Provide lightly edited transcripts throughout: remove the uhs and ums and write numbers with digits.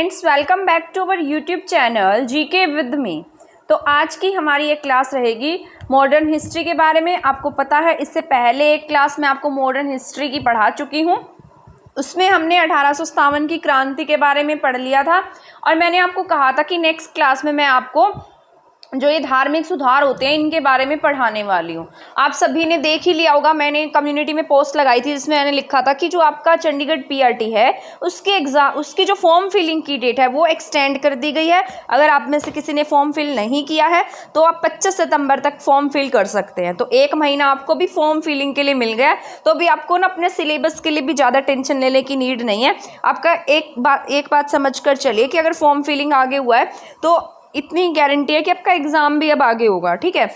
Friends, welcome back to our YouTube channel GK with me. तो आज की हमारी एक क्लास रहेगी मॉडर्न हिस्ट्री के बारे में। आपको पता है इससे पहले एक क्लास में आपको मॉडर्न हिस्ट्री की पढ़ा चुकी हूँ। उसमें हमने 1857 की क्रांति के बारे में पढ़ लिया था और मैंने आपको कहा था कि नेक्स्ट क्लास में मैं आपको जो ये धार्मिक सुधार होते हैं इनके बारे में पढ़ाने वाली हूँ। आप सभी ने देख ही लिया होगा, मैंने कम्युनिटी में पोस्ट लगाई थी जिसमें मैंने लिखा था कि जो आपका चंडीगढ़ पीआरटी है उसकी जो फॉर्म फिलिंग की डेट है वो एक्सटेंड कर दी गई है। अगर आप में से किसी ने फॉर्म फिल नहीं किया है तो आप 25 सितंबर तक फॉर्म फिल कर सकते हैं। तो एक महीना आपको भी फॉर्म फिलिंग के लिए मिल गया है। तो अभी आपको ना अपने सिलेबस के लिए भी ज़्यादा टेंशन लेने की नीड नहीं है। आपका एक बात समझ कर चलिए कि अगर फॉर्म फिलिंग आगे हुआ है तो इतनी गारंटी है कि आपका एग्ज़ाम भी अब आगे होगा, ठीक है।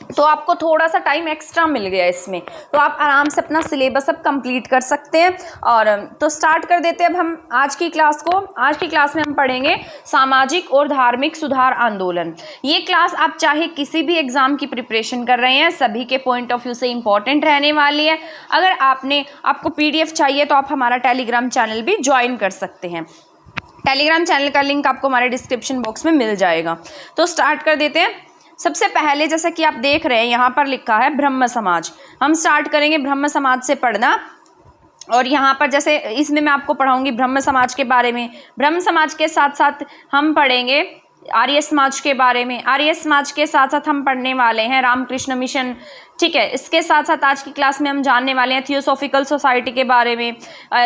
तो आपको थोड़ा सा टाइम एक्स्ट्रा मिल गया इसमें, तो आप आराम से अपना सिलेबस अब कंप्लीट कर सकते हैं। और तो स्टार्ट कर देते हैं अब हम आज की क्लास को। आज की क्लास में हम पढ़ेंगे सामाजिक और धार्मिक सुधार आंदोलन। ये क्लास आप चाहे किसी भी एग्ज़ाम की प्रिपरेशन कर रहे हैं, सभी के पॉइंट ऑफ व्यू से इम्पॉर्टेंट रहने वाली है। अगर आपको PDF चाहिए तो आप हमारा टेलीग्राम चैनल भी ज्वाइन कर सकते हैं। टेलीग्राम चैनल का लिंक आपको हमारे डिस्क्रिप्शन बॉक्स में मिल जाएगा। तो स्टार्ट कर देते हैं। सबसे पहले जैसा कि आप देख रहे हैं यहाँ पर लिखा है ब्रह्म समाज। हम स्टार्ट करेंगे ब्रह्म समाज से पढ़ना। और यहाँ पर जैसे इसमें मैं आपको पढ़ाऊंगी ब्रह्म समाज के बारे में। ब्रह्म समाज के साथ साथ हम पढ़ेंगे आर्य समाज के बारे में। आर्य समाज के साथ साथ हम पढ़ने वाले हैं रामकृष्ण मिशन, ठीक है। इसके साथ साथ आज की क्लास में हम जानने वाले हैं थियोसॉफिकल सोसाइटी के बारे में,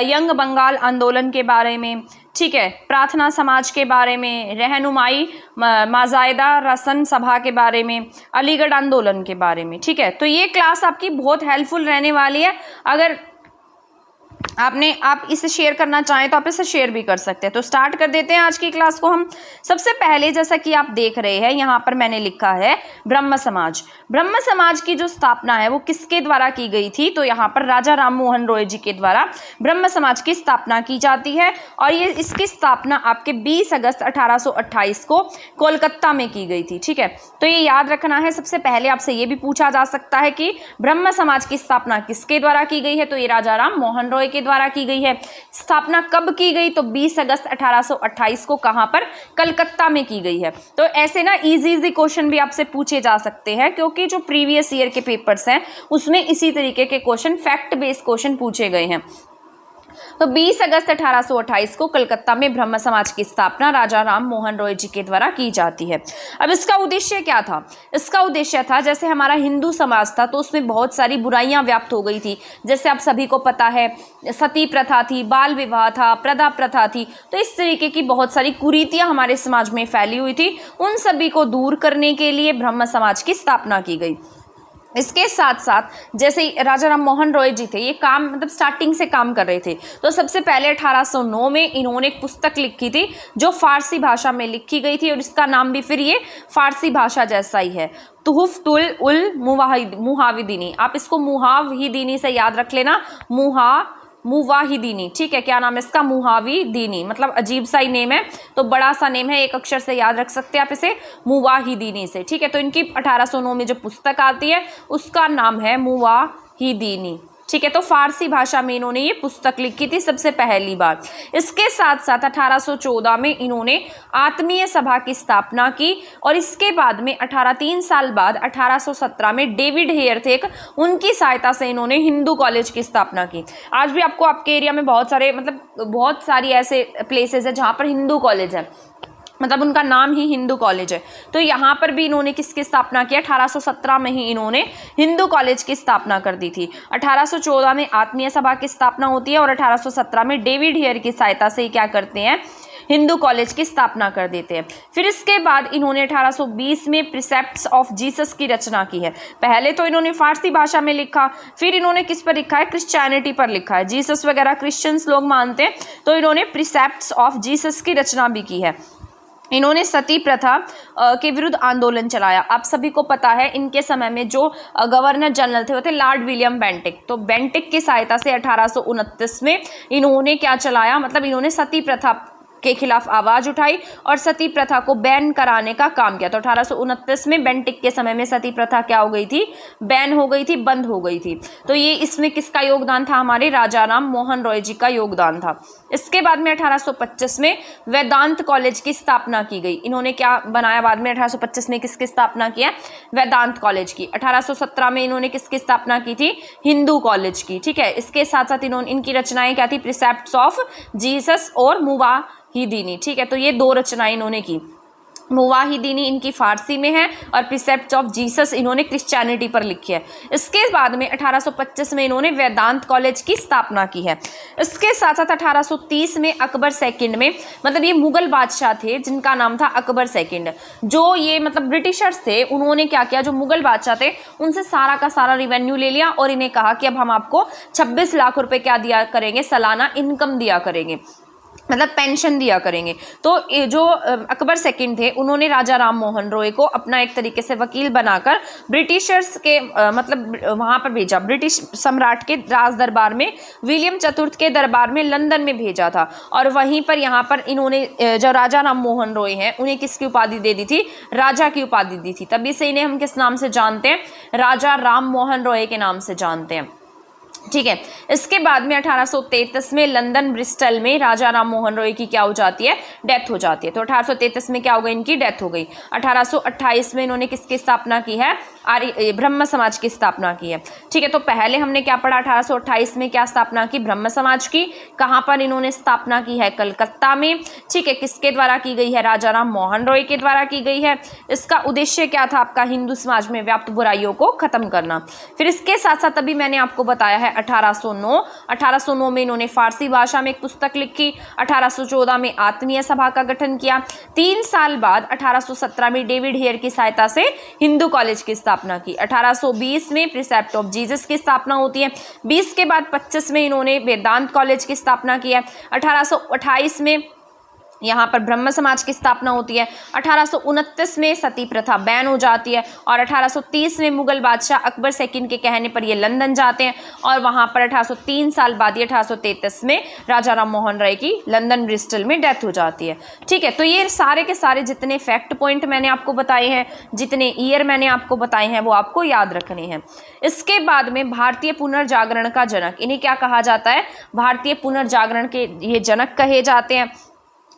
यंग बंगाल आंदोलन के बारे में, ठीक है, प्रार्थना समाज के बारे में, रहनुमाई माजायदा रसन सभा के बारे में, अलीगढ़ आंदोलन के बारे में, ठीक है। तो ये क्लास आपकी बहुत हेल्पफुल रहने वाली है। अगर आप इसे शेयर करना चाहें तो आप इसे शेयर भी कर सकते हैं। तो स्टार्ट कर देते हैं आज की क्लास को हम। सबसे पहले जैसा कि आप देख रहे हैं यहाँ पर मैंने लिखा है ब्रह्म समाज। ब्रह्म समाज की जो स्थापना है वो किसके द्वारा की गई थी? तो यहाँ पर राजा राम मोहन रॉय जी के द्वारा ब्रह्म समाज की स्थापना की जाती है। और ये इसकी स्थापना आपके 20 अगस्त 1828 को कोलकाता में की गई थी, ठीक है। तो ये याद रखना है। सबसे पहले आपसे ये भी पूछा जा सकता है कि ब्रह्म समाज की स्थापना किसके द्वारा की गई है? तो ये राजा राम मोहन रॉय के द्वारा की गई है। स्थापना कब की गई? तो 20 अगस्त 1828 को। कहां पर? कलकत्ता में की गई है। तो ऐसे ना इजी क्वेश्चन भी आपसे पूछे जा सकते हैं क्योंकि जो प्रीवियस ईयर के पेपर्स हैं उसमें इसी तरीके के क्वेश्चन, फैक्ट बेस्ड क्वेश्चन पूछे गए हैं। तो 20 अगस्त 1828 को कलकत्ता में ब्रह्म समाज की स्थापना राजा राम मोहन रॉय जी के द्वारा की जाती है। अब इसका उद्देश्य क्या था? इसका उद्देश्य था, जैसे हमारा हिंदू समाज था तो उसमें बहुत सारी बुराइयां व्याप्त हो गई थी। जैसे आप सभी को पता है सती प्रथा थी, बाल विवाह था, प्रदा प्रथा थी। तो इस तरीके की बहुत सारी कुरीतियां हमारे समाज में फैली हुई थी। उन सभी को दूर करने के लिए ब्रह्म समाज की स्थापना की गई। इसके साथ साथ जैसे राजा राम मोहन रॉय जी थे, ये काम मतलब स्टार्टिंग से काम कर रहे थे। तो सबसे पहले 1809 में इन्होंने एक पुस्तक लिखी थी जो फारसी भाषा में लिखी गई थी और इसका नाम भी फिर ये फारसी भाषा जैसा ही है, तुहफतुल उल मुहाविदीनी। आप इसको मुहाविदीनी से याद रख लेना, मुवाहिदीनी, ठीक है। क्या नाम है इसका? मुहाविदीनी। मतलब अजीब सा ही नेम है, तो बड़ा सा नेम है, एक अक्षर से याद रख सकते हैं आप इसे, मुवाहिदीनी से, ठीक है। तो इनकी 1809 में जो पुस्तक आती है उसका नाम है मुवाहिदीनी, ठीक है। तो फारसी भाषा में इन्होंने ये पुस्तक लिखी थी सबसे पहली बार। इसके साथ साथ 1814 में इन्होंने आत्मीय सभा की स्थापना की और इसके बाद में 3 साल बाद 1817 में डेविड हेयर थे, उनकी सहायता से इन्होंने हिंदू कॉलेज की स्थापना की। आज भी आपको आपके एरिया में बहुत सारी ऐसे प्लेसेस है जहाँ पर हिंदू कॉलेज है, मतलब उनका नाम ही हिंदू कॉलेज है। तो यहाँ पर भी इन्होंने किसकी स्थापना किया? 1817 में ही इन्होंने हिंदू कॉलेज की स्थापना कर दी थी। 1814 में आत्मीय सभा की स्थापना होती है और 1817 में डेविड हेयर की सहायता से क्या करते हैं? हिंदू कॉलेज की स्थापना कर देते हैं। फिर इसके बाद इन्होंने 1820 में प्रिसेप्ट्स ऑफ जीसस की रचना की है। पहले तो इन्होंने फारसी भाषा में लिखा, फिर इन्होंने किस पर लिखा है? क्रिश्चियनिटी पर लिखा है। जीसस वगैरह क्रिश्चियंस लोग मानते हैं, तो इन्होंने प्रिसेप्ट्स ऑफ जीसस की रचना भी की है। इन्होंने सती प्रथा के विरुद्ध आंदोलन चलाया। आप सभी को पता है इनके समय में जो गवर्नर जनरल थे वो थे लॉर्ड विलियम बेंटिक। तो बेंटिक की सहायता से 1829 में इन्होंने क्या चलाया? मतलब इन्होंने सती प्रथा के खिलाफ आवाज उठाई और सती प्रथा को बैन कराने का काम किया। तो 1829 में बेंटिक के समय में सती प्रथा क्या हो गई थी, बैन हो गई थी, बंद हो गई थी। तो ये इसमें किसका योगदान था, हमारे राजा राम मोहन रॉय जी का योगदान था। इसके बाद में 1825 में वेदांत कॉलेज की स्थापना की गई। इन्होंने क्या बनाया बाद में, 1825 में किसकी स्थापना किया, वेदांत कॉलेज की। 1817 में इन्होंने किसकी स्थापना की थी, हिंदू कॉलेज की। ठीक है, इसके साथ साथ इन्होंने, इनकी रचनाएं क्या थी, प्रिसेप्ट्स ऑफ जीसस और मुवाहिदीनी। ठीक है, तो ये दो रचनाएं इन्होंने की। मुवाहिदीनी इनकी फारसी में है और प्रिसेप्ट्स ऑफ जीसस इन्होंने क्रिश्चियनिटी पर लिखी है। इसके बाद में 1825 में इन्होंने वेदांत कॉलेज की स्थापना की है। इसके साथ साथ 1830 में अकबर सेकंड में, मतलब ये मुगल बादशाह थे जिनका नाम था अकबर सेकंड, जो ये मतलब ब्रिटिशर्स थे, उन्होंने क्या किया, जो मुगल बादशाह थे उनसे सारा का सारा रिवेन्यू ले लिया और इन्हें कहा कि अब हम आपको 26 लाख रुपए क्या दिया करेंगे, सालाना इनकम दिया करेंगे, मतलब पेंशन दिया करेंगे। तो ये जो अकबर सेकंड थे उन्होंने राजा राम मोहन रॉय को अपना एक तरीके से वकील बनाकर ब्रिटिशर्स के मतलब वहाँ पर भेजा, ब्रिटिश सम्राट के राज दरबार में, विलियम चतुर्थ के दरबार में लंदन में भेजा था। और वहीं पर यहाँ पर इन्होंने जो राजा राम मोहन रॉय हैं उन्हें किसकी उपाधि दे दी थी, राजा की उपाधि दी थी। तभी से इन्हें हम किस नाम से जानते हैं, राजा राम मोहन रॉय के नाम से जानते हैं। ठीक है, इसके बाद में 1833 में लंदन ब्रिस्टल में राजा राम मोहन रॉय की क्या हो जाती है, डेथ हो जाती है। तो 1833 में क्या हो गई, इनकी डेथ हो गई। 1828 में इन्होंने किसकी स्थापना की है, आर्य ब्रह्म समाज की स्थापना की है। ठीक है, तो पहले हमने क्या पढ़ा, 1828 में क्या स्थापना की, ब्रह्म समाज की। कहाँ पर इन्होंने स्थापना की है, कलकत्ता में। ठीक है, किसके द्वारा की गई है, राजा राम मोहन रॉय के द्वारा की गई है। इसका उद्देश्य क्या था आपका, हिंदू समाज में व्याप्त बुराइयों को खत्म करना। फिर इसके साथ साथ अभी मैंने आपको बताया है 1809 में इन्होंने फारसी भाषा में एक पुस्तक लिखी। 1814 में आत्मीय सभा का गठन किया। 3 साल बाद 1817 में डेविड हेयर की सहायता से हिंदू कॉलेज की स्थापना की। 1820 में प्रिसेप्ट ऑफ जीसस की स्थापना होती है। 20 के बाद 25 में इन्होंने वेदांत कॉलेज की स्थापना की है। 1828 में यहाँ पर ब्रह्म समाज की स्थापना होती है। 1829 में सती प्रथा बैन हो जाती है और 1830 में मुगल बादशाह अकबर सेकंड के कहने पर ये लंदन जाते हैं और वहाँ पर 1803 साल बाद, ये 1833 में राजा राम मोहन रॉय की लंदन ब्रिस्टल में डेथ हो जाती है। ठीक है, तो ये सारे के सारे जितने फैक्ट पॉइंट मैंने आपको बताए हैं, जितने ईयर मैंने आपको बताए हैं, वो आपको याद रखने हैं। इसके बाद में भारतीय पुनर्जागरण का जनक, इन्हें क्या कहा जाता है, भारतीय पुनर्जागरण के ये जनक कहे जाते हैं।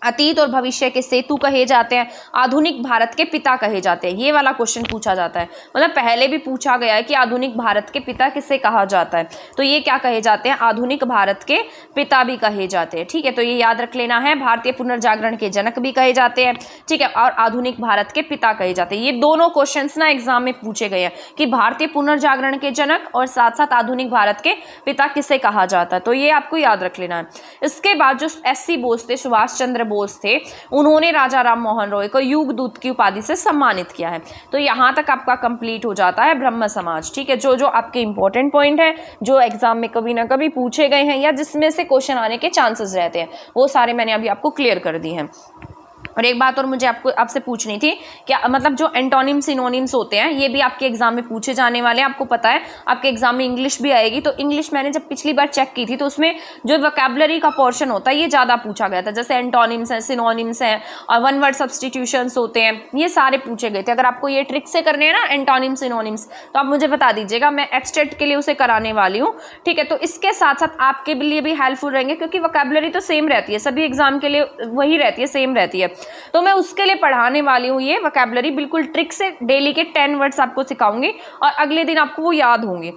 अतीत और भविष्य के सेतु कहे जाते हैं। आधुनिक भारत के पिता कहे जाते हैं। ये वाला क्वेश्चन पूछा जाता है, मतलब पहले भी पूछा गया है कि आधुनिक भारत के पिता किसे कहा जाता है, तो ये क्या कहे जाते हैं, आधुनिक भारत के पिता भी कहे जाते हैं। ठीक है, तो ये याद रख लेना है, भारतीय पुनर्जागरण के जनक भी कहे जाते हैं। ठीक है, और आधुनिक भारत के पिता कहे जाते हैं। ये दोनों क्वेश्चन ना एग्जाम में पूछे गए हैं कि भारतीय पुनर्जागरण के जनक और साथ साथ आधुनिक भारत के पिता किसे कहा जाता है, तो ये आपको याद रख लेना है। इसके बाद जो SC बोस थे, सुभाष चंद्र बोस थे, उन्होंने राजा राम मोहन रॉय को युग दूत की उपाधि से सम्मानित किया है। तो यहाँ तक आपका कंप्लीट हो जाता है ब्रह्म समाज। ठीक है, जो जो आपके इंपॉर्टेंट पॉइंट है, जो एग्जाम में कभी ना कभी पूछे गए हैं या जिसमें से क्वेश्चन आने के चांसेस रहते हैं, वो सारे मैंने अभी आपको क्लियर कर दिए हैं। और एक बात और मुझे आपसे पूछनी थी, क्या मतलब जो एंटोनिम सिनोनिम्स होते हैं ये भी आपके एग्जाम में पूछे जाने वाले हैं। आपको पता है आपके एग्जाम में इंग्लिश भी आएगी, तो इंग्लिश मैंने जब पिछली बार चेक की थी तो उसमें जो वोकैबुलरी का पोर्शन होता है ये ज़्यादा पूछा गया था। जैसे एंटोनिम्स हैं, सिनोनिम्स हैं और वन वर्ड सब्सटीट्यूशंस होते हैं, ये सारे पूछे गए थे। अगर आपको ये ट्रिक से करने हैं ना एंटोनिम सिनोनिम्स, तो आप मुझे बता दीजिएगा, मैं एक्सटेट के लिए उसे कराने वाली हूँ। ठीक है, तो इसके साथ साथ आपके लिए भी हेल्पफुल रहेंगे क्योंकि वोकैबुलरी तो सेम रहती है, सभी एग्जाम के लिए वही रहती है, सेम रहती है। तो मैं उसके लिए पढ़ाने वाली हूँ ये वोकैबुलरी, बिल्कुल ट्रिक से डेली के 10 वर्ड्स आपको सिखाऊंगी और अगले दिन आपको वो याद होंगे।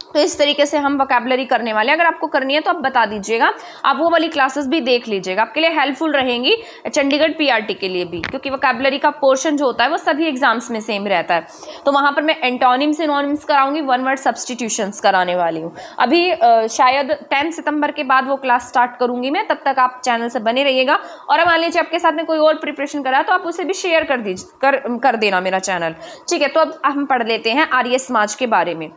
तो इस तरीके से हम वोकैबुलरी करने वाले हैं। अगर आपको करनी है तो आप बता दीजिएगा, आप वो वाली क्लासेस भी देख लीजिएगा, आपके लिए हेल्पफुल रहेंगी चंडीगढ़ PRT के लिए भी, क्योंकि वोकैबुलरी का पोर्शन जो होता है वो सभी एग्जाम्स में सेम रहता है। तो वहाँ पर मैं एंटोनिम्स सिनोनिम्स कराऊंगी, वन वर्ड सब्सटीट्यूशंस कराने वाली हूँ। अभी शायद 10 सितंबर के बाद वो क्लास स्टार्ट करूंगी मैं, तब तक आप चैनल से बने रहिएगा। और मान लीजिए आपके साथ में कोई और प्रिपरेशन करा तो आप उसे भी शेयर कर देना मेरा चैनल। ठीक है, तो अब हम पढ़ लेते हैं आर्य समाज के बारे में।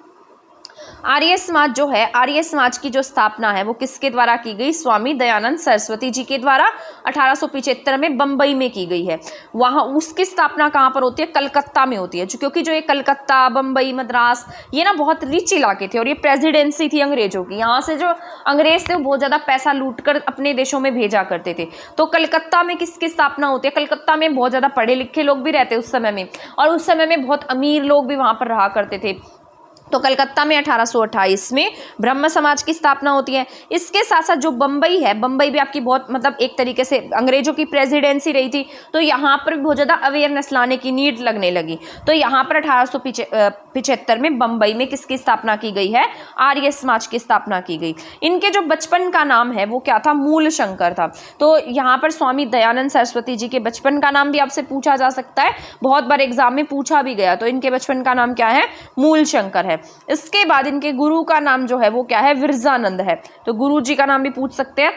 आर्य समाज जो है, आर्य समाज की जो स्थापना है वो किसके द्वारा की गई? स्वामी दयानंद सरस्वती जी के द्वारा 1875 में बंबई में की गई है। वहाँ उसकी स्थापना कहाँ पर होती है? कलकत्ता में होती है, क्योंकि जो ये कलकत्ता, बंबई, मद्रास, ये ना बहुत रिच इलाके थे और ये प्रेसिडेंसी थी अंग्रेजों की। यहाँ से जो अंग्रेज थे वो बहुत ज़्यादा पैसा लूट कर अपने देशों में भेजा करते थे। तो कलकत्ता में किसकी स्थापना होती है? कलकत्ता में बहुत ज़्यादा पढ़े लिखे लोग भी रहते उस समय में, और उस समय में बहुत अमीर लोग भी वहाँ पर रहा करते थे। तो कलकत्ता में 1828 में ब्रह्म समाज की स्थापना होती है। इसके साथ साथ जो बंबई है, बंबई भी आपकी बहुत मतलब एक तरीके से अंग्रेजों की प्रेसिडेंसी रही थी, तो यहाँ पर बहुत ज़्यादा अवेयरनेस लाने की नीड लगने लगी। तो यहाँ पर 1875 में बंबई में किसकी स्थापना की गई है? आर्य समाज की स्थापना की गई। इनके जो बचपन का नाम है वो क्या था? मूल शंकर था। तो यहाँ पर स्वामी दयानंद सरस्वती जी के बचपन का नाम भी आपसे पूछा जा सकता है, बहुत बार एग्जाम में पूछा भी गया। तो इनके बचपन का नाम क्या है? मूल शंकर है। इसके बाद इनके गुरु का नाम जो है वो क्या है? विरजानंद है। तो गुरु जी का नाम भी पूछ सकते हैं।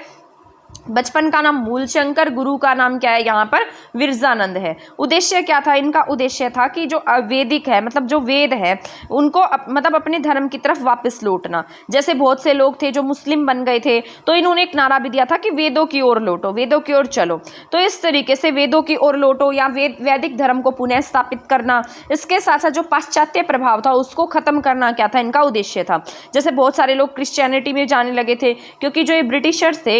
बचपन का नाम मूल शंकर, गुरु का नाम क्या है? यहाँ पर विरजानंद है। उद्देश्य क्या था इनका? उद्देश्य था कि जो वैदिक है, मतलब जो वेद है, उनको मतलब अपने धर्म की तरफ वापस लौटना। जैसे बहुत से लोग थे जो मुस्लिम बन गए थे, तो इन्होंने एक नारा भी दिया था कि वेदों की ओर लौटो, वेदों की ओर चलो। तो इस तरीके से वेदों की ओर लौटो या वैदिक धर्म को पुनः स्थापित करना, इसके साथ साथ जो पाश्चात्य प्रभाव था उसको खत्म करना, क्या था इनका उद्देश्य था। जैसे बहुत सारे लोग क्रिश्चियनिटी में जाने लगे थे, क्योंकि जो ये ब्रिटिशर्स थे,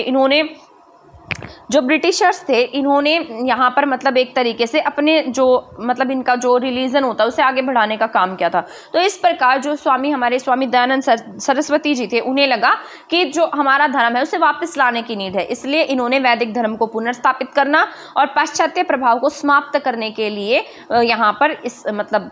इन्होंने यहाँ पर मतलब एक तरीके से अपने जो मतलब इनका जो रिलीजन होता है उसे आगे बढ़ाने का काम किया था। तो इस प्रकार जो हमारे स्वामी दयानंद सरस्वती जी थे, उन्हें लगा कि जो हमारा धर्म है उसे वापस लाने की नीड है, इसलिए इन्होंने वैदिक धर्म को पुनर्स्थापित करना और पाश्चात्य प्रभाव को समाप्त करने के लिए यहाँ पर इस मतलब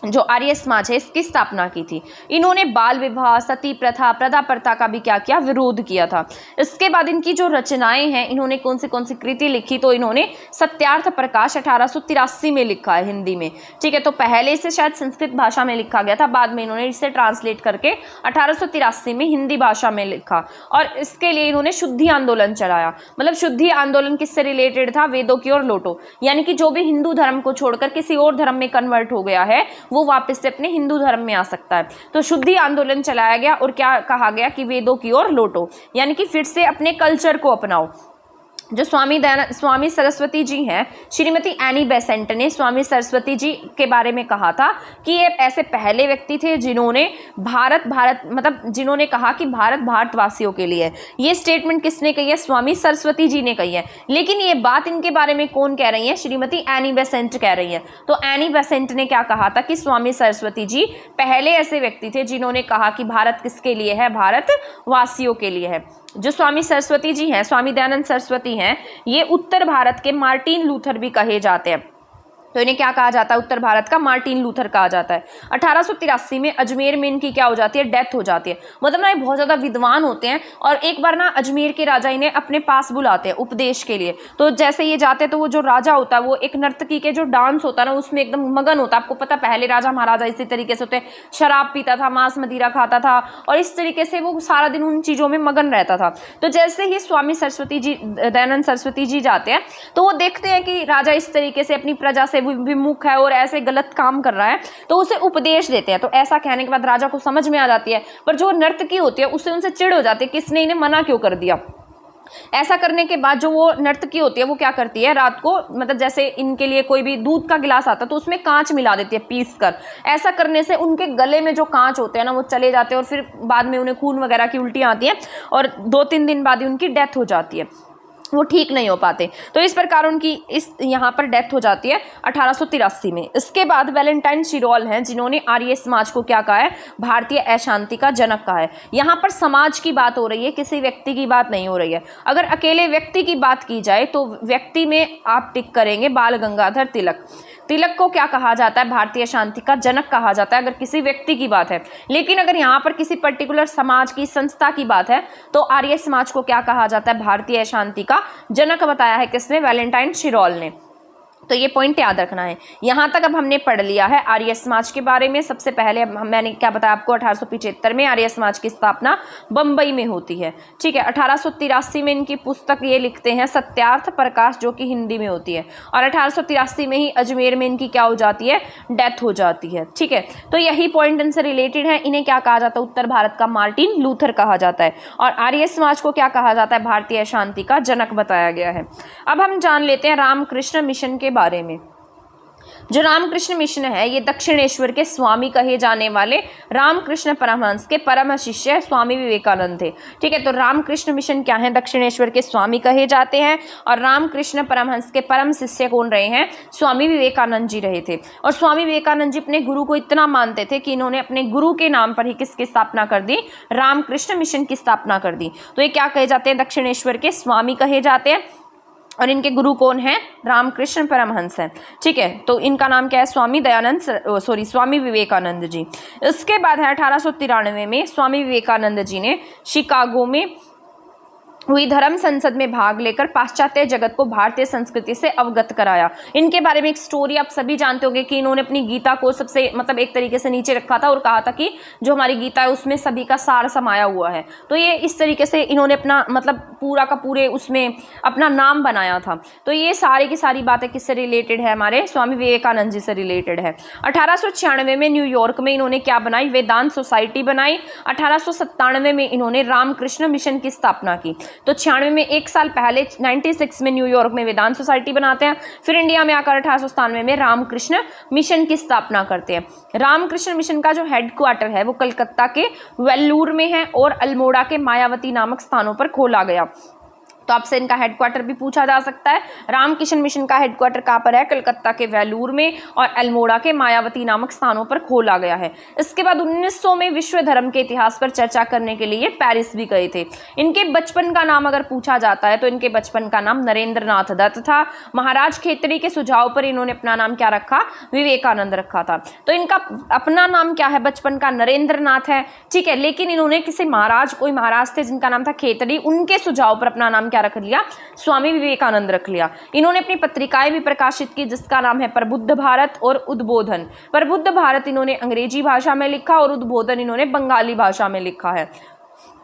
जो आर्य समाज है इसकी स्थापना की थी। इन्होंने बाल विवाह, सती प्रथा, प्रदा प्रथा का भी क्या किया? विरोध किया था। इसके बाद इनकी जो रचनाएं हैं, इन्होंने कौन सी कृति लिखी? तो इन्होंने सत्यार्थ प्रकाश 1883 में लिखा है हिंदी में, ठीक है। तो पहले इसे शायद संस्कृत भाषा में लिखा गया था, बाद में इन्होंने इसे ट्रांसलेट करके 1883 में हिंदी भाषा में लिखा। और इसके लिए इन्होंने शुद्धि आंदोलन चलाया। मतलब शुद्धि आंदोलन किससे रिलेटेड था? वेदों की ओर लौटो, यानी कि जो भी हिंदू धर्म को छोड़कर किसी और धर्म में कन्वर्ट हो गया है वो वापस से अपने हिंदू धर्म में आ सकता है। तो शुद्धि आंदोलन चलाया गया और क्या कहा गया कि वेदों की ओर लौटो, यानी कि फिर से अपने कल्चर को अपनाओ। जो स्वामी सरस्वती जी हैं, श्रीमती एनी बेसेंट ने स्वामी सरस्वती जी के बारे में कहा था कि ये ऐसे पहले व्यक्ति थे जिन्होंने जिन्होंने कहा कि भारत भारतवासियों के लिए है। ये स्टेटमेंट किसने कही है? स्वामी सरस्वती जी ने कही है। लेकिन ये बात इनके बारे में कौन कह रही है? श्रीमती एनी बेसेंट कह रही है। तो एनी बेसेंट ने क्या कहा था कि स्वामी सरस्वती जी पहले ऐसे व्यक्ति थे जिन्होंने कहा कि भारत किसके लिए है? भारतवासियों के लिए है। जो स्वामी सरस्वती जी हैं, स्वामी दयानंद सरस्वती हैं, ये उत्तर भारत के मार्टिन लूथर भी कहे जाते हैं। तो इन्हें क्या कहा जाता है? उत्तर भारत का मार्टिन लूथर कहा जाता है। 1883 में अजमेर में इनकी क्या हो जाती है? डेथ हो जाती है। मतलब ना ये बहुत ज़्यादा विद्वान होते हैं और एक बार ना अजमेर के राजा इन्हें अपने पास बुलाते हैं उपदेश के लिए। तो जैसे ये जाते हैं तो वो जो राजा होता है वो एक नर्तकी के जो डांस होता है ना उसमें एकदम मगन होता है। आपको पता पहले राजा महाराजा इसी तरीके से होते हैं, शराब पीता था, मांस मदिरा खाता था और इस तरीके से वो सारा दिन उन चीज़ों में मगन रहता था। तो जैसे ही स्वामी सरस्वती जी, दयानंद सरस्वती जी जाते हैं तो वो देखते हैं कि राजा इस तरीके से अपनी प्रजा से विमुख है और ऐसे गलत काम कर रहा है, तो उसे उपदेश देते हैं। तो ऐसा कहने के बाद राजा को समझ में आ जाती है, पर जो नर्तकी होती है उससे उनसे चिढ़ हो जाती है, किसने इन्हें मना क्यों कर दिया। ऐसा करने के बाद जो वो नर्तकी होती है वो क्या करती है? रात को मतलब जैसे इनके लिए कोई भी दूध का गिलास आता है तो उसमें कांच मिला देती है पीस कर। ऐसा करने से उनके गले में जो कांच होते हैं ना वो चले जाते हैं और फिर बाद में उन्हें खून वगैरह की उल्टियाँ आती हैं और 2-3 दिन बाद ही उनकी डेथ हो जाती है, वो ठीक नहीं हो पाते। तो इस प्रकार उनकी यहाँ पर डेथ हो जाती है 1883 में। इसके बाद वैलेंटाइन शिरोल हैं जिन्होंने आर्य समाज को क्या कहा है? भारतीय अशांति का जनक कहा है। यहाँ पर समाज की बात हो रही है, किसी व्यक्ति की बात नहीं हो रही है। अगर अकेले व्यक्ति की बात की जाए तो व्यक्ति में आप टिक करेंगे बाल गंगाधर तिलक। तिलक को क्या कहा जाता है? भारतीय शांति का जनक कहा जाता है अगर किसी व्यक्ति की बात है। लेकिन अगर यहाँ पर किसी पर्टिकुलर समाज की, संस्था की बात है तो आर्य समाज को क्या कहा जाता है? भारतीय शांति का जनक बताया है किसने? वैलेंटाइन शिरोल ने। तो ये पॉइंट याद रखना है। यहाँ तक अब हमने पढ़ लिया है आर्य समाज के बारे में। सबसे पहले मैंने क्या बताया आपको, 1875 में आर्य समाज की स्थापना बम्बई में होती है। ठीक है, 1883 में इनकी पुस्तक ये लिखते हैं सत्यार्थ प्रकाश, जो कि हिंदी में होती है, और 1883 में ही अजमेर में इनकी क्या हो जाती है, डेथ हो जाती है। ठीक है, तो यही पॉइंट इनसे रिलेटेड है। इन्हें क्या कहा जाता है, उत्तर भारत का मार्टिन लूथर कहा जाता है, और आर्य समाज को क्या कहा जाता है, भारतीय शांति का जनक बताया गया है। अब हम जान लेते हैं रामकृष्ण मिशन के बारे में। जो रामकृष्ण मिशन है ये दक्षिणेश्वर के स्वामी कहे जाने वाले रामकृष्ण परमहंस के परम शिष्य स्वामी विवेकानंद थे। ठीक है, तो रामकृष्ण मिशन क्या है, दक्षिणेश्वर के स्वामी कहे जाते हैं, और रामकृष्ण परमहंस के परम शिष्य कौन रहे हैं, स्वामी विवेकानंद जी रहे थे। और स्वामी विवेकानंद जी अपने गुरु को इतना मानते थे कि इन्होंने अपने गुरु के नाम पर ही किसकी स्थापना कर दी, रामकृष्ण मिशन की स्थापना कर दी। तो ये क्या कहे जाते हैं, दक्षिणेश्वर के स्वामी कहे जाते हैं, और इनके गुरु कौन है, रामकृष्ण परमहंस है। ठीक है, तो इनका नाम क्या है, स्वामी विवेकानंद जी। इसके बाद है 1893 में स्वामी विवेकानंद जी ने शिकागो में हुई धर्म संसद में भाग लेकर पाश्चात्य जगत को भारतीय संस्कृति से अवगत कराया। इनके बारे में एक स्टोरी आप सभी जानते होंगे कि इन्होंने अपनी गीता को सबसे एक तरीके से नीचे रखा था और कहा था कि जो हमारी गीता है उसमें सभी का सार समाया हुआ है। तो ये इस तरीके से इन्होंने अपना पूरा का पूरे उसमें अपना नाम बनाया था। तो ये सारी की सारी बातें किससे रिलेटेड है, हमारे स्वामी विवेकानंद जी से रिलेटेड है। 1896 में न्यूयॉर्क में इन्होंने क्या बनाई, वेदांत सोसाइटी बनाई। 1897 में इन्होंने रामकृष्ण मिशन की स्थापना की। तो 96 में एक साल पहले 96 में न्यूयॉर्क में वेदांत सोसाइटी बनाते हैं, फिर इंडिया में आकर 1897 में रामकृष्ण मिशन की स्थापना करते हैं। रामकृष्ण मिशन का जो हेडक्वार्टर है वो कलकत्ता के वेल्लूर में है और अल्मोड़ा के मायावती नामक स्थानों पर खोला गया। तो आपसे इनका हेडक्वार्टर भी पूछा जा सकता है। रामकृष्ण मिशन का हेडक्वार्टर कहाँ पर है, कलकत्ता के वेलूर में और अल्मोड़ा के मायावती नामक स्थानों पर खोला गया है। इसके बाद 1900 में विश्व धर्म के इतिहास पर चर्चा करने के लिए पेरिस भी गए थे। इनके बचपन का नाम अगर पूछा जाता है तो इनके बचपन का नाम नरेंद्र नाथ दत्त था। महाराज खेतड़ी के सुझाव पर इन्होंने अपना नाम क्या रखा, विवेकानंद रखा था। तो इनका अपना नाम क्या है, बचपन का नरेंद्र नाथ है। ठीक है, लेकिन इन्होंने किसी कोई महाराज थे जिनका नाम था खेतड़ी, उनके सुझाव पर अपना नाम रख लिया, स्वामी विवेकानंद रख लिया। इन्होंने अपनी पत्रिकाएं भी प्रकाशित की जिसका नाम है प्रबुद्ध भारत और उद्बोधन। प्रबुद्ध भारत इन्होंने अंग्रेजी भाषा में लिखा और उद्बोधन इन्होंने बंगाली भाषा में लिखा है।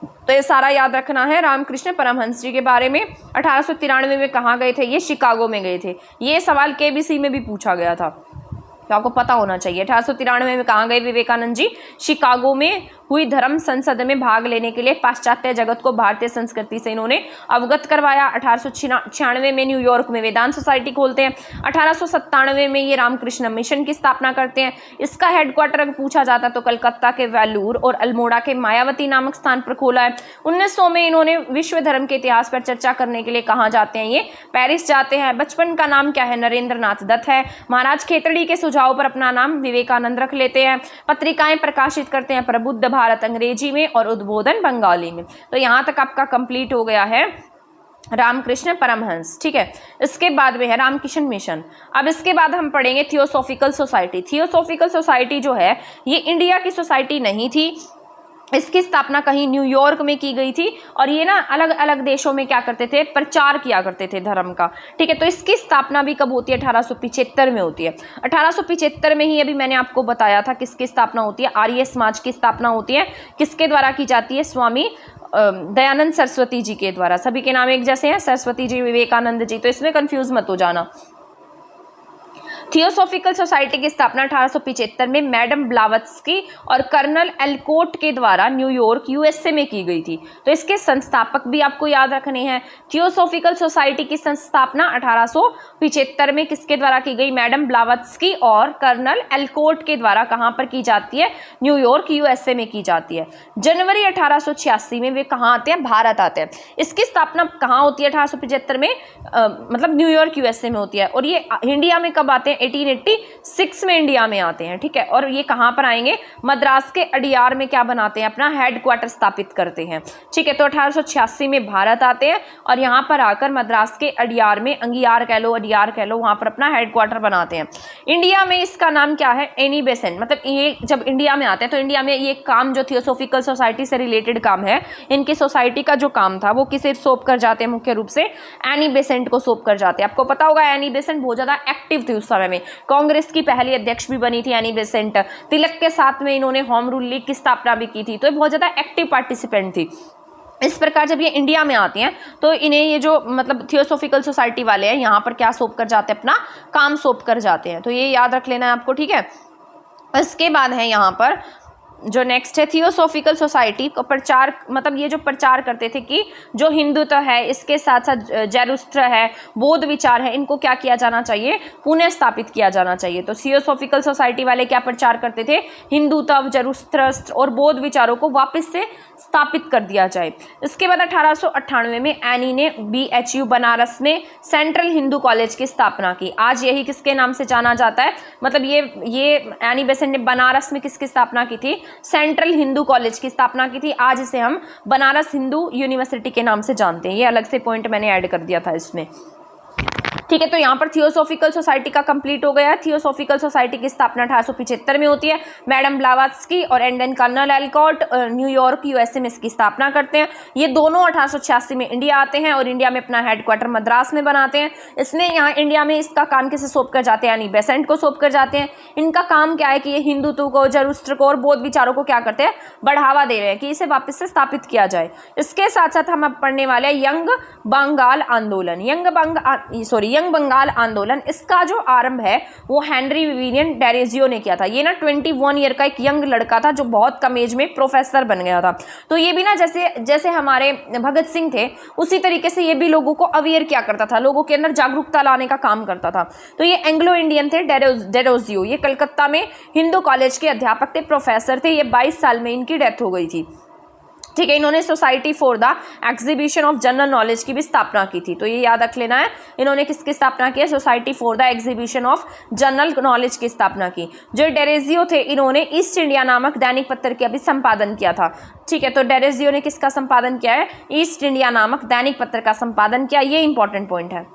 तो ये सारा याद रखना है रामकृष्ण परमहंस जी के बारे में। 1893 में कहाँ गए थे, ये शिकागो में गए थे। ये सवाल केबीसी में भी पूछा गया था, तो आपको पता होना चाहिए। 1893 में कहाँ गए विवेकानंद जी, शिकागो में हुई धर्म संसद में भाग लेने के लिए पाश्चात्य जगत को भारतीय संस्कृति से इन्होंने अवगत करवाया। 1896 में न्यूयॉर्क में वेदांत सोसाइटी खोलते हैं। 1897 में ये रामकृष्ण मिशन की स्थापना करते हैं। इसका हेडक्वार्टर अगर पूछा जाता तो कलकत्ता के वेलूर और अल्मोड़ा के मायावती नामक स्थान पर खोला है। 1900 में इन्होंने विश्व धर्म के इतिहास पर चर्चा करने के लिए कहाँ जाते हैं, ये पेरिस जाते हैं। बचपन का नाम क्या है, नरेंद्र नाथ दत्त है। महाराज खेतड़ी के सुझाव पर अपना नाम विवेकानंद रख लेते हैं। पत्रिकाएं प्रकाशित करते हैं प्रबुद्ध भारत अंग्रेजी में और उद्बोधन बंगाली में। तो यहाँ तक आपका कंप्लीट हो गया है रामकृष्ण परमहंस। ठीक है, इसके बाद में है रामकृष्ण मिशन। अब इसके बाद हम पढ़ेंगे थियोसॉफिकल सोसाइटी। थियोसॉफिकल सोसाइटी जो है ये इंडिया की सोसाइटी नहीं थी, इसकी स्थापना कहीं न्यूयॉर्क में की गई थी और ये ना अलग अलग देशों में क्या करते थे, प्रचार किया करते थे धर्म का। ठीक है, तो इसकी स्थापना भी कब होती है, 1875 में होती है। 1875 में ही अभी मैंने आपको बताया था किसकी स्थापना होती है, आर्य समाज की स्थापना होती है। किसके द्वारा की जाती है, स्वामी दयानंद सरस्वती जी के द्वारा। सभी के नाम एक जैसे हैं, सरस्वती जी, विवेकानंद जी, तो इसमें कंफ्यूज मत हो जाना। थियोसॉफिकल सोसाइटी की स्थापना 1875 में मैडम ब्लावत्स्की और कर्नल एलकोट के द्वारा न्यूयॉर्क यूएसए में की गई थी। तो इसके संस्थापक भी आपको याद रखने हैं। थियोसॉफिकल सोसाइटी की संस्थापना 1875 में किसके द्वारा की गई, मैडम ब्लावत्स्की और कर्नल एलकोट के द्वारा। कहाँ पर की जाती है, न्यूयॉर्क यूएसए में की जाती है। जनवरी 1886 में वे कहाँ आते हैं, भारत आते हैं। इसकी स्थापना कहाँ होती है, 1875 में न्यूयॉर्क यूएसए में होती है। और ये इंडिया में कब आते हैं, 1886 में इंडिया में आते हैं, ठीक है। और ये कहाँ पर आएंगे, मद्रास के अडियार में क्या बनाते हैं, अपना हेडक्वार्टर स्थापित करते हैं, ठीक है। तो 1886 में भारत आते हैं और यहाँ पर आकर मद्रास के अडियार में, अंगियार कह लो, अडियार कह लो, वहाँ पर अपना हेडक्वार्टर बनाते हैं। इंडिया में इसका नाम क्या है, एनी बेसेंट। मतलब ये जब इंडिया में आते हैं तो इंडिया में ये काम जो थियोसॉफिकल सोसाइटी से रिलेटेड काम है, इनकी सोसाइटी का जो काम था वो किसे सौंप कर जाते हैं, मुख्य रूप से एनी बेसेंट को सौंप कर जाते हैं। आपको पता होगा एनी बेसेंट बहुत ज़्यादा एक्टिव थी उस समय में, कांग्रेस की पहली अध्यक्ष भी बनी थी एनी बेसेंट। तिलक के साथ में इन्होंने होम रूल लीग की स्थापना भी की थी, तो ये बहुत ज़्यादा एक्टिव पार्टिसिपेंट थी। इस प्रकार जब ये इंडिया में आती हैं तो इन्हें ये जो मतलब थियोसॉफिकल सोसाइटी वाले हैं यहाँ पर क्या सौंप कर जाते हैं, अपना काम सौंप कर जाते हैं। तो ये याद रख लेना है आपको, ठीक है। इसके बाद है यहाँ पर जो नेक्स्ट है थियोसॉफिकल सोसाइटी को प्रचार, मतलब ये जो प्रचार करते थे कि जो हिंदुत्व है इसके साथ साथ जैरुस्त्र है, बौद्ध विचार है, इनको क्या किया जाना चाहिए, पुनः स्थापित किया जाना चाहिए। तो थियोसॉफिकल सोसाइटी वाले क्या प्रचार करते थे, हिंदुत्व, जैरुस्त्र और बौद्ध विचारों को वापस से स्थापित कर दिया जाए। इसके बाद 1898 में एनी ने BHU बनारस में सेंट्रल हिंदू कॉलेज की स्थापना की। आज यही किसके नाम से जाना जाता है, मतलब ये एनी बेसेंट ने बनारस में किसकी स्थापना की थी, सेंट्रल हिंदू कॉलेज की स्थापना की थी। आज इसे हम बनारस हिंदू यूनिवर्सिटी के नाम से जानते हैं। ये अलग से पॉइंट मैंने ऐड कर दिया था इसमें, ठीक है। तो यहाँ पर थियोसॉफिकल सोसाइटी का कंप्लीट हो गया। थियोसॉफिकल सोसाइटी की स्थापना 1875 में होती है। मैडम ब्लावात्स्की और एंडन कर्नल एलकॉट न्यूयॉर्क USA में इसकी स्थापना करते हैं। ये दोनों 1886 में इंडिया आते हैं और इंडिया में अपना हेडक्वार्टर मद्रास में बनाते हैं। इसने यहाँ इंडिया में इसका काम किसे सौंप कर जाते हैं, यानी बेसेंट को सौंप कर जाते हैं। इनका काम क्या है कि ये हिंदुत्व को, जैरुस्त्र को और बौद्ध विचारों को क्या करते हैं, बढ़ावा दे रहे हैं कि इसे वापस से स्थापित किया जाए। इसके साथ साथ हम अब पढ़ने वाले हैं यंग बंगाल आंदोलन। यंग बंगाल आंदोलन, इसका जो आरंभ है वो हेनरी विवियन डेरेजियो ने किया था। ये ना 21 ईयर का एक यंग लड़का था जो बहुत कम एज में प्रोफेसर बन गया था। तो ये भी ना जैसे हमारे भगत सिंह थे उसी तरीके से ये भी लोगों को अवेयर क्या करता था, लोगों के अंदर जागरूकता लाने का काम करता था। तो ये एंग्लो इंडियन थे डेरोजियो। ये कलकत्ता में हिंदू कॉलेज के अध्यापक थे, प्रोफेसर थे। ये 22 साल में इनकी डेथ हो गई थी, ठीक है। इन्होंने society for the exhibition of general knowledge की भी स्थापना की थी। तो ये याद रख लेना है, इन्होंने किसकी स्थापना की है, society for the exhibition of general knowledge की स्थापना की। जो डेरेजियो थे इन्होंने ईस्ट इंडिया नामक दैनिक पत्र का भी संपादन किया था, ठीक है। तो डेरेजियो ने किसका संपादन किया है, ईस्ट इंडिया नामक दैनिक पत्र का संपादन किया। ये इंपॉर्टेंट पॉइंट है,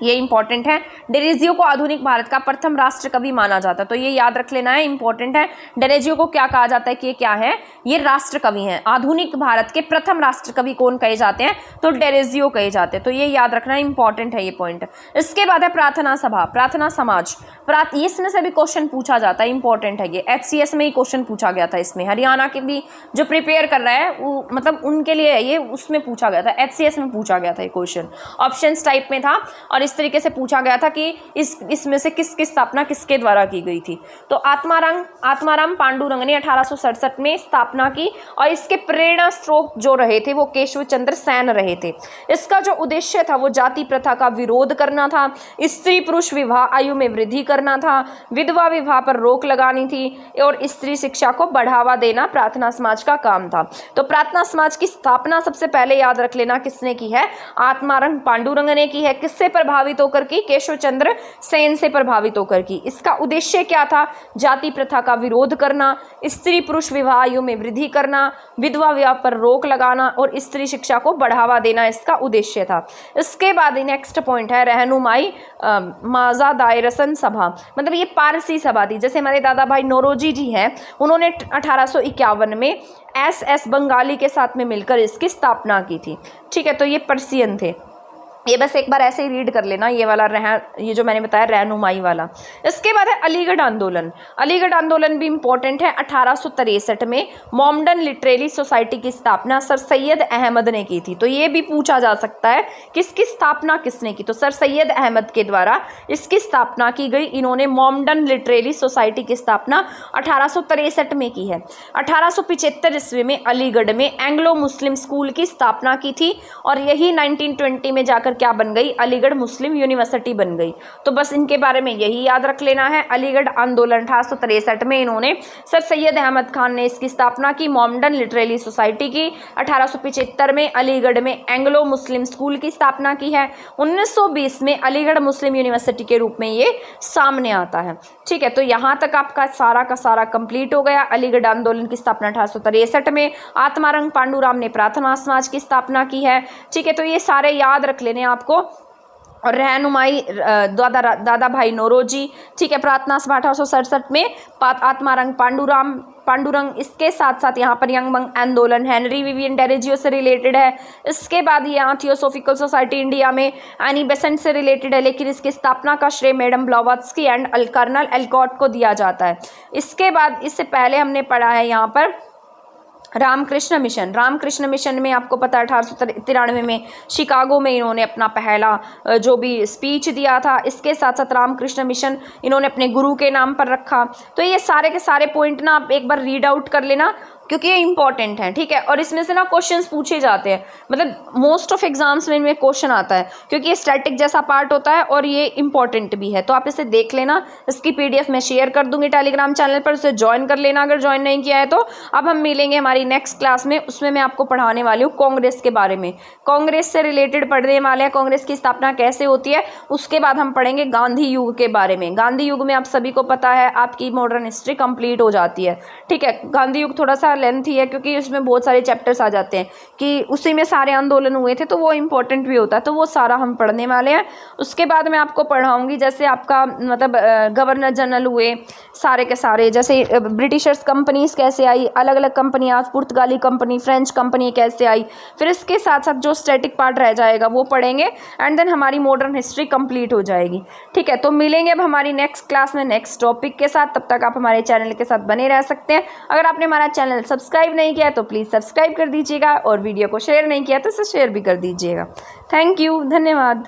ये इंपॉर्टेंट है। डेरेजियो को आधुनिक भारत का प्रथम राष्ट्र कवि माना जाता है। तो ये याद रख लेना है, इंपॉर्टेंट है। डेरेजियो को क्या कहा जाता है कि ये क्या है, ये राष्ट्र कवि हैं। आधुनिक भारत के प्रथम राष्ट्र कवि कौन कहे जाते हैं, तो डेरेजियो कहे जाते हैं। तो ये याद रखना इंपॉर्टेंट है ये पॉइंट। इसके बाद है प्रार्थना सभा, प्रार्थना समाज। इसमें से भी क्वेश्चन पूछा जाता है, इंपॉर्टेंट है ये। HCS में ही क्वेश्चन पूछा गया था इसमें। हरियाणा के भी जो प्रिपेयर कर रहा है वो मतलब उनके लिए ये उसमें पूछा गया था, HCS में पूछा गया था ये क्वेश्चन, ऑप्शंस टाइप में था और इस तरीके से पूछा गया था कि इसमें से किसकी स्थापना किसके द्वारा की गई थी। तो आत्माराम पांडुरंग ने 1867 में स्थापना की और इसके प्रेरणा स्रोत जो रहे थे वो केशव चंद्र सेन रहे थे। इसका जो उद्देश्य था वो जाति प्रथा का विरोध करना था, स्त्री पुरुष विवाह आयु में वृद्धि करना था, विधवा विवाह पर रोक लगानी थी और स्त्री शिक्षा को बढ़ावा देना प्रार्थना समाज का काम था। तो प्रार्थना समाज की स्थापना सबसे पहले याद रख लेना किसने की है, आत्माराम पांडुरंग ने की है। किससे प्रभावित होकर की, केशव चंद्र सेन से प्रभावित होकर की। इसका उद्देश्य क्या था, जाति प्रथा का विरोध करना, स्त्री पुरुष विवाह आयु में वृद्धि करना, विधवा विवाह पर रोक लगाना और स्त्री शिक्षा को बढ़ावा देना इसका उद्देश्य था। इसके बाद नेक्स्ट पॉइंट है रहनुमाई माजा दायरसन सभा, मतलब ये पारसी सभा थी। जैसे हमारे दादा भाई नौरोजी जी हैं, उन्होंने 1851 में SS बंगाली के साथ में मिलकर इसकी स्थापना की थी, ठीक है। तो ये पर्सियन थे। ये बस एक बार ऐसे ही रीड कर लेना, ये वाला ये जो मैंने बताया रहनुमाई वाला। इसके बाद है अलीगढ़ आंदोलन। अलीगढ़ आंदोलन भी इंपॉर्टेंट है। 1863 में मॉमडन लिटरेरी सोसाइटी की स्थापना सर सैयद अहमद ने की थी। तो ये भी पूछा जा सकता है किसकी स्थापना किसने की, तो सर सैयद अहमद के द्वारा इसकी स्थापना की गई। इन्होंने मॉमडन लिटरेरी सोसाइटी की स्थापना 1863 में की है। 1875 ईस्वी में अलीगढ़ में एंग्लो मुस्लिम स्कूल की स्थापना की थी और यही 1920 में जाकर क्या बन गई, अलीगढ़ मुस्लिम यूनिवर्सिटी बन गई। तो बस इनके बारे में यही याद रख लेना है। अलीगढ़ आंदोलन 1863 में इन्होंने, सर सैयद अहमद खान ने इसकी स्थापना की। मोमडन लिटरेरी सोसाइटी की 1875 में। अलीगढ़ में एंग्लो मुस्लिम स्कूल की स्थापना की है। 1920 में अलीगढ़ मुस्लिम यूनिवर्सिटी के रूप में ये सामने आता है। ठीक है, तो यहाँ तक आपका सारा का सारा कंप्लीट हो गया। अलीगढ़ आंदोलन की स्थापना 1863 में। आत्मारंग पांडुराम ने प्रार्थना समाज की स्थापना की है। ठीक है, तो ये सारे याद रख लेने आपको। और रहनुमाई दादा भाई नौरोजी। ठीक है, प्रार्थना सभा 1867 में। आत्मारंग पांडुरंग। इसके साथ साथ यहाँ पर यंग मंग आंदोलन हेनरी विवियन डेरेजियो से रिलेटेड है। इसके बाद यहाँ थियोसोफिकल सोसाइटी इंडिया में एनी बेसेंट से रिलेटेड है, लेकिन इसकी स्थापना का श्रेय मैडम ब्लॉवत्स्की एंड कर्नल एल्कॉट को दिया जाता है। इसके बाद, इससे पहले हमने पढ़ा है यहाँ पर रामकृष्ण मिशन। रामकृष्ण मिशन में आपको पता है 1893 में शिकागो में इन्होंने अपना पहला जो भी स्पीच दिया था। इसके साथ साथ रामकृष्ण मिशन इन्होंने अपने गुरु के नाम पर रखा। तो ये सारे के सारे पॉइंट ना आप एक बार रीड आउट कर लेना, क्योंकि ये इंपॉर्टेंट है। ठीक है, और इसमें से ना क्वेश्चंस पूछे जाते हैं, मतलब मोस्ट ऑफ एग्जाम्स में इनमें क्वेश्चन आता है, क्योंकि ये स्टैटिक जैसा पार्ट होता है और ये इंपॉर्टेंट भी है। तो आप इसे देख लेना। इसकी PDF मैं शेयर कर दूंगी टेलीग्राम चैनल पर, उसे ज्वाइन कर लेना अगर ज्वाइन नहीं किया है तो। अब हम मिलेंगे हमारी नेक्स्ट क्लास में, उसमें मैं आपको पढ़ाने वाली हूँ कांग्रेस के बारे में। कांग्रेस से रिलेटेड पढ़ने वाले हैं, कांग्रेस की स्थापना कैसे होती है। उसके बाद हम पढ़ेंगे गांधी युग के बारे में। गांधी युग में आप सभी को पता है आपकी मॉडर्न हिस्ट्री कंप्लीट हो जाती है। ठीक है, गांधी युग थोड़ा सा लेंथी है, क्योंकि उसमें बहुत सारे चैप्टर्स आ जाते हैं कि उसी में सारे आंदोलन हुए थे, तो वो इंपॉर्टेंट भी होता है। तो वो सारा हम पढ़ने वाले हैं। उसके बाद मैं आपको पढ़ाऊंगी जैसे आपका मतलब गवर्नर जनरल हुए सारे के सारे, जैसे ब्रिटिशर्स कंपनीज कैसे आई, अलग अलग कंपनियाँ, पुर्तगाली कंपनी, फ्रेंच कंपनी कैसे आई। फिर इसके साथ साथ जो स्टैटिक पार्ट रह जाएगा वो पढ़ेंगे, एंड देन हमारी मॉडर्न हिस्ट्री कंप्लीट हो जाएगी। ठीक है, तो मिलेंगे अब हमारी नेक्स्ट क्लास में नेक्स्ट टॉपिक के साथ। तब तक आप हमारे चैनल के साथ बने रह सकते हैं। अगर आपने हमारा चैनल सब्सक्राइब नहीं किया तो प्लीज़ सब्सक्राइब कर दीजिएगा, और वीडियो को शेयर नहीं किया तो इसे शेयर भी कर दीजिएगा। थैंक यू, धन्यवाद।